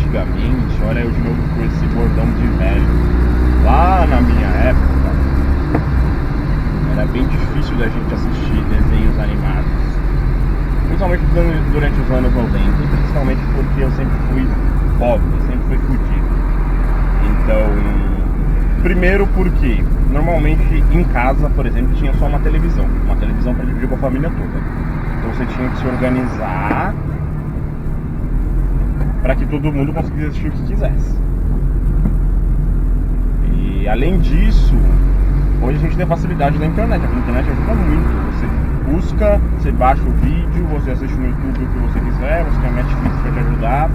antigamente, olha eu de novo com esse bordão de velho. Lá na minha época, era bem difícil da gente assistir desenhos animados. Principalmente durante os anos 90, e principalmente porque eu sempre fui pobre, sempre fui fudido. Então, primeiro porque normalmente em casa, por exemplo, tinha só uma televisão para dividir com a família toda. Então você tinha que se organizar para que todo mundo conseguisse assistir o que quisesse. E além disso, hoje a gente tem a facilidade da internet. A internet ajuda muito. Você busca, você baixa o vídeo, você assiste no YouTube o que você quiser, você tem a Netflix para te ajudar.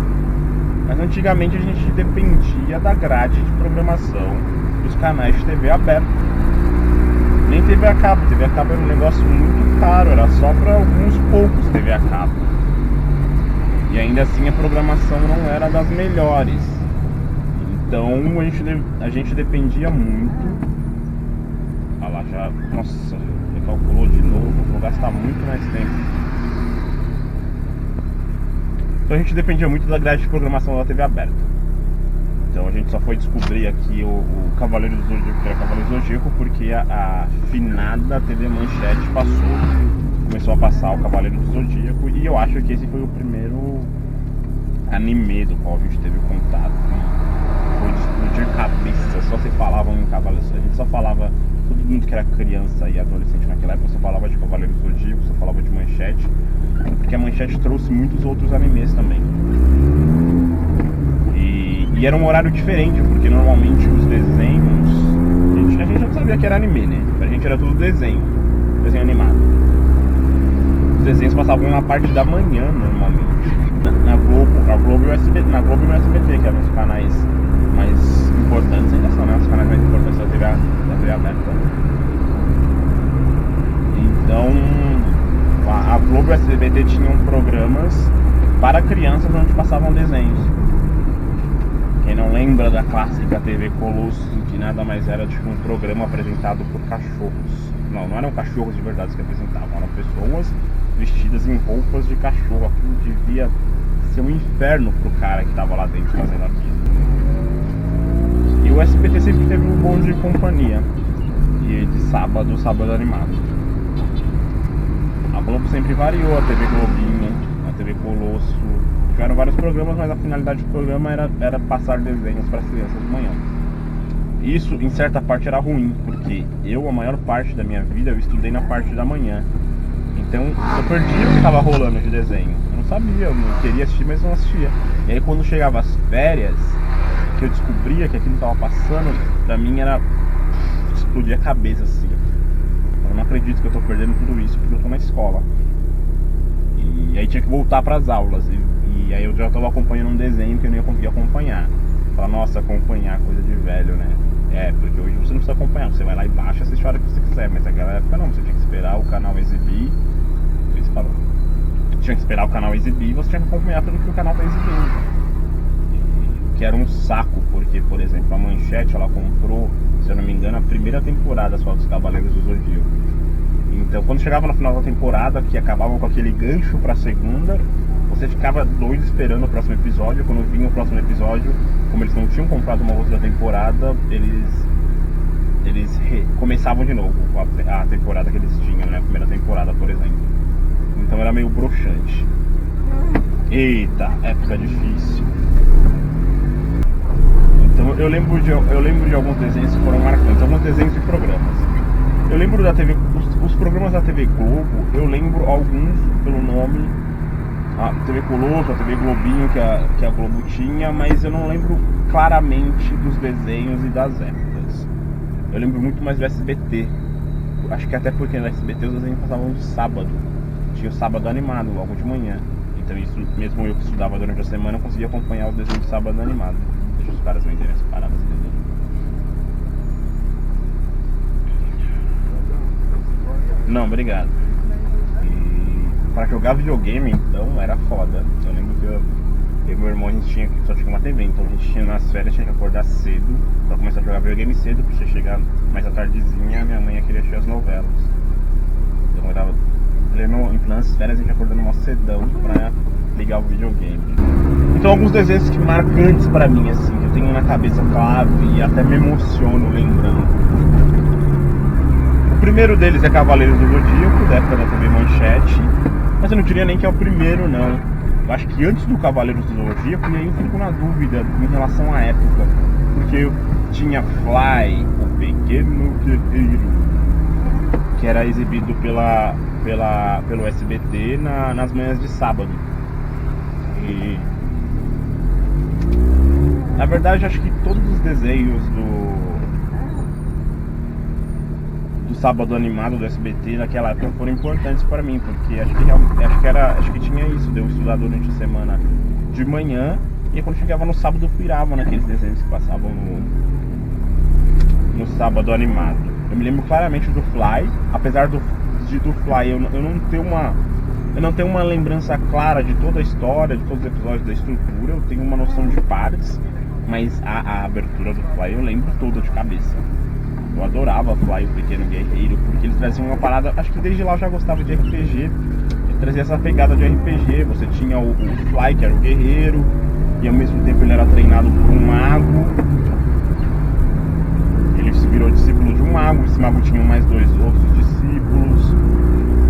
Mas antigamente a gente dependia da grade de programação dos canais de TV aberta. Nem TV a cabo. TV a cabo era um negócio muito caro, era só para alguns poucos TV a cabo. E ainda assim a programação não era das melhores. Então a gente dependia muito. Olha lá, já. Nossa, recalculou de novo, vou gastar muito mais tempo. Então a gente dependia muito da grade de programação da TV aberta. Então a gente só foi descobrir aqui o Cavaleiro do Zodíaco, que era Cavaleiro do Zodíaco, porque a finada TV Manchete começou a passar o Cavaleiro do Zodíaco, e eu acho que esse foi o primeiro anime do qual a gente teve contato. Foi de explodir cabeça, só se falavam em Cavaleiros. A gente só falava, todo mundo que era criança e adolescente naquela época só falava de Cavaleiro do Zodíaco, só falava de Manchete, porque a Manchete trouxe muitos outros animes também. E era um horário diferente, porque normalmente os desenhos, a gente já sabia que era anime, né? Pra gente era tudo desenho animado. Os desenhos passavam na parte da manhã normalmente. Na Globo e no SBT, que eram os canais mais importantes, ainda são, né? Os canais mais importantes da TV aberta. Então, a Globo e o SBT tinham programas para crianças onde passavam desenhos. Quem não lembra da clássica TV Colosso, que nada mais era tipo um programa apresentado por cachorros. Não eram cachorros de verdade que apresentavam, eram pessoas vestidas em roupas de cachorro. Aquilo devia ser um inferno pro cara que estava lá dentro fazendo aquilo. E o SBT sempre teve um Bom Dia e Companhia, e de sábado animado. A Globo sempre variou, a TV Globinho, a TV Colosso. Tiveram vários programas, mas a finalidade do programa era passar desenhos para as crianças de manhã. Isso, em certa parte, era ruim, porque a maior parte da minha vida, eu estudei na parte da manhã. Então, eu perdia o que estava rolando de desenho. Eu não sabia, eu não queria assistir, mas não assistia. E aí, quando chegava as férias, que eu descobria que aquilo estava passando, pra mim era explodir a cabeça, assim. Eu não acredito que eu estou perdendo tudo isso, porque eu estou na escola. E aí tinha que voltar para as aulas. E aí eu já estava acompanhando um desenho que eu não ia conseguir acompanhar. Falar, nossa, acompanhar, coisa de velho, né? Porque hoje você não precisa acompanhar, você vai lá e baixa, assiste a hora que você quiser. Mas naquela época não, você tinha que esperar o canal exibir. Eles falam, tinha que esperar o canal exibir e você tinha que acompanhar tudo que o canal tá exibindo. Que era um saco, porque, por exemplo, a Manchete, ela comprou, se eu não me engano, a primeira temporada só dos Cavaleiros do Zodíaco. Então, quando chegava no final da temporada, que acabava com aquele gancho pra segunda, você ficava doido esperando o próximo episódio. Quando vinha o próximo episódio, como eles não tinham comprado uma outra temporada, eles começavam de novo a temporada que eles tinham, né? A primeira temporada, por exemplo. Então era meio broxante. Eita, época difícil. Então eu lembro de alguns desenhos que foram marcantes, alguns desenhos e programas. Eu lembro da TV, os programas da TV Globo, eu lembro alguns pelo nome. A TV Colosso, a TV Globinho que a Globo tinha, mas eu não lembro claramente dos desenhos e das épocas. Eu lembro muito mais do SBT. Acho que até porque no SBT os desenhos passavam de sábado. Tinha o sábado animado, logo de manhã. Então isso, mesmo eu que estudava durante a semana, eu conseguia acompanhar os desenhos de sábado animado. Deixa os caras venderem essa parada desse desenho. Não, obrigado. Pra jogar videogame, então, era foda. Eu lembro que eu e meu irmão, a gente só tinha uma TV, então a gente tinha nas férias, tinha que acordar cedo pra começar a jogar videogame cedo, porque chegar mais à tardezinha, minha mãe queria assistir as novelas. Então era em plenas férias, a gente acordando mó cedão pra ligar o videogame. Então alguns desenhos que marcantes pra mim, assim, que eu tenho na cabeça clave e até me emociono lembrando. O primeiro deles é Cavaleiros do Zodíaco, da época da TV Manchete, mas eu não diria nem que é o primeiro, não. Eu acho que antes do Cavaleiros do Zodíaco, e aí eu fico na dúvida em relação à época, porque eu tinha Fly, o Pequeno Guerreiro, que era exibido pelo SBT nas manhãs de sábado. E na verdade acho que todos os desenhos do sábado animado do SBT naquela época foram importantes para mim, porque acho que tinha isso, de eu estudar durante a semana de manhã, e quando chegava no sábado eu pirava naqueles desenhos que passavam no sábado animado. Eu me lembro claramente do Fly, apesar do Fly eu não tenho uma lembrança clara de toda a história, de todos os episódios, da estrutura. Eu tenho uma noção de partes, mas a abertura do Fly eu lembro toda de cabeça. Eu adorava Fly, o Pequeno Guerreiro, porque eles traziam uma parada. Acho que desde lá eu já gostava de RPG. Ele trazia essa pegada de RPG. Você tinha o Fly, que era o guerreiro, e ao mesmo tempo ele era treinado por um mago. Ele se virou discípulo de um mago. Esse mago tinha mais dois outros discípulos.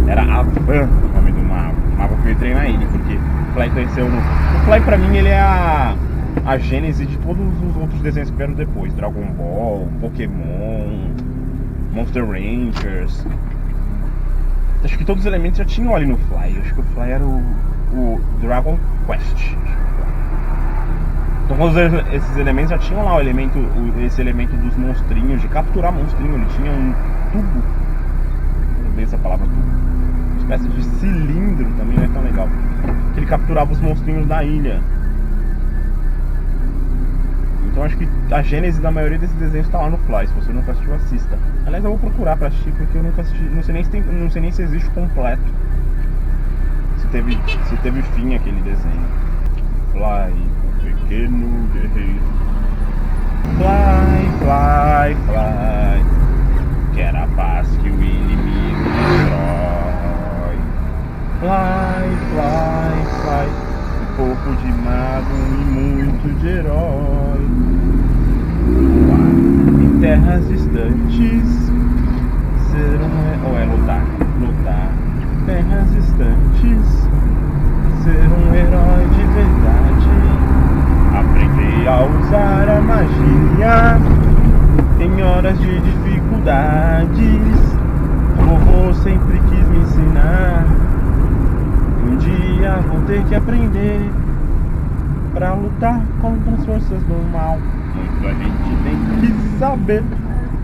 Era Avan o nome do mago. O mago que veio treinar ele, porque o Fly conheceu no... O Fly pra mim ele é a gênese de todos os outros desenhos que vieram depois. Dragon Ball, Pokémon, Monster Rangers. Acho que todos os elementos já tinham ali no Fly. Acho que o Fly era o Dragon Quest. Então todos esses elementos já tinham lá esse elemento dos monstrinhos, de capturar monstrinho. Ele tinha um tubo, não sei essa palavra, tubo, uma espécie de cilindro, também não é tão legal, que ele capturava os monstrinhos da ilha. Então acho que a gênese da maioria desses desenhos está lá no Fly. Se você nunca assistiu, assista. Aliás, eu vou procurar pra assistir, porque eu nunca assisti. Não sei nem se existe completo, se teve fim aquele desenho. Fly, o Pequeno Guerreiro. Fly, fly, fly, quer a paz que o inimigo destrói. Fly, fly, fly, um pouco de mago e muito de herói. Voar em terras distantes, ser ou é lutar, terras distantes, ser um herói de verdade. Aprender a usar a magia em horas de dificuldades. Vovô sempre quis me ensinar. Um dia vou ter que aprender pra lutar contra as forças do mal. Muita gente tem que saber